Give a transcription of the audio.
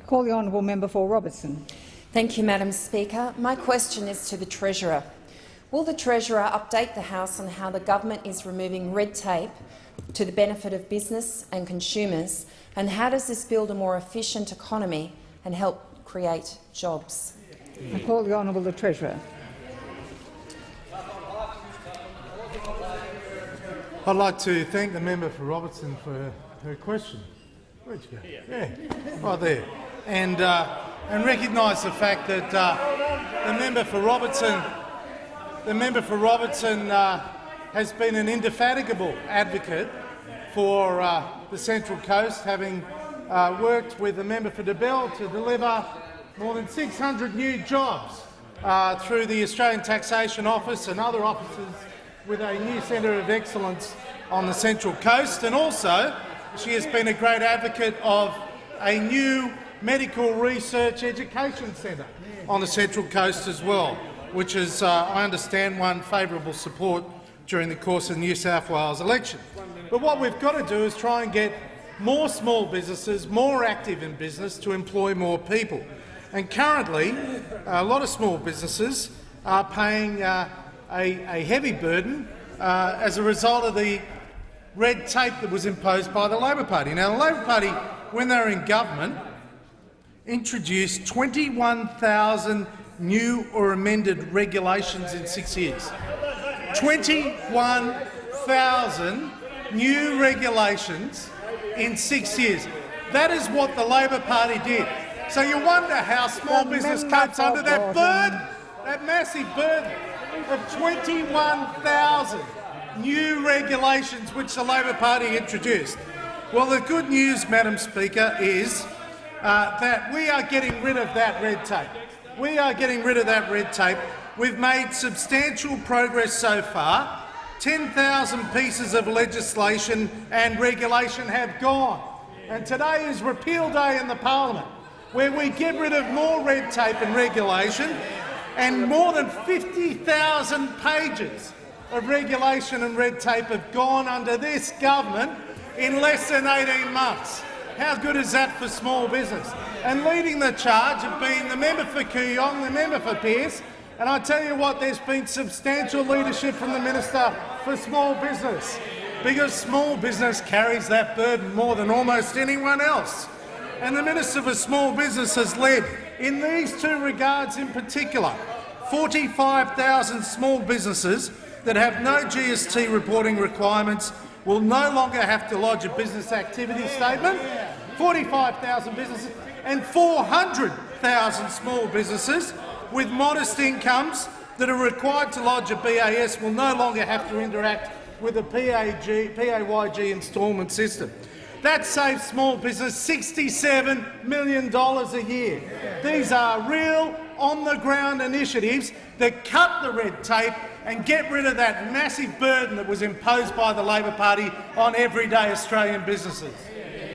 Call the honourable member for Robertson. Thank you, Madam Speaker. My question is to the Treasurer. Will the Treasurer update the House on how the government is removing red tape to the benefit of business and consumers, and how does this build a more efficient economy and help create jobs? I call the honourable the Treasurer. I'd like to thank the member for Robertson for her question. Where'd you go? Yeah, right there. And recognise the fact that the member for Robertson has been an indefatigable advocate for the Central Coast, having worked with the member for DeBell to deliver more than 600 new jobs through the Australian Taxation Office and other offices with a new centre of excellence on the Central Coast. And also, she has been a great advocate of a new medical research education centre on the Central Coast as well, which is, I understand, won favourable support during the course of the New South Wales election. But what we've got to do is try and get more small businesses more active in business to employ more people. And currently, a lot of small businesses are paying a heavy burden as a result of the red tape that was imposed by the Labor Party. Now, the Labor Party, when they were in government, introduced 21,000 new or amended regulations in 6 years. 21,000 new regulations in 6 years. That is what the Labor Party did. So you wonder how small business copes under that burden, that massive burden of 21,000 new regulations which the Labor Party introduced. Well, the good news, Madam Speaker, is that we are getting rid of that red tape. We are getting rid of that red tape. We've made substantial progress so far. 10,000 pieces of legislation and regulation have gone. And today is repeal day in the parliament, where we get rid of more red tape and regulation, and more than 50,000 pages of regulation and red tape have gone under this government in less than 18 months. How good is that for small business? And leading the charge have been the member for Kooyong, the member for Pearce, and I tell you what, there's been substantial leadership from the Minister for Small Business, because small business carries that burden more than almost anyone else. And the Minister for Small Business has led in these two regards in particular. 45,000 small businesses that have no GST reporting requirements will no longer have to lodge a business activity statement. 45,000 businesses and 400,000 small businesses with modest incomes that are required to lodge a BAS will no longer have to interact with a PAYG instalment system. That saves small business $67 million a year. These are real, on-the-ground initiatives that cut the red tape and get rid of that massive burden that was imposed by the Labor Party on everyday Australian businesses.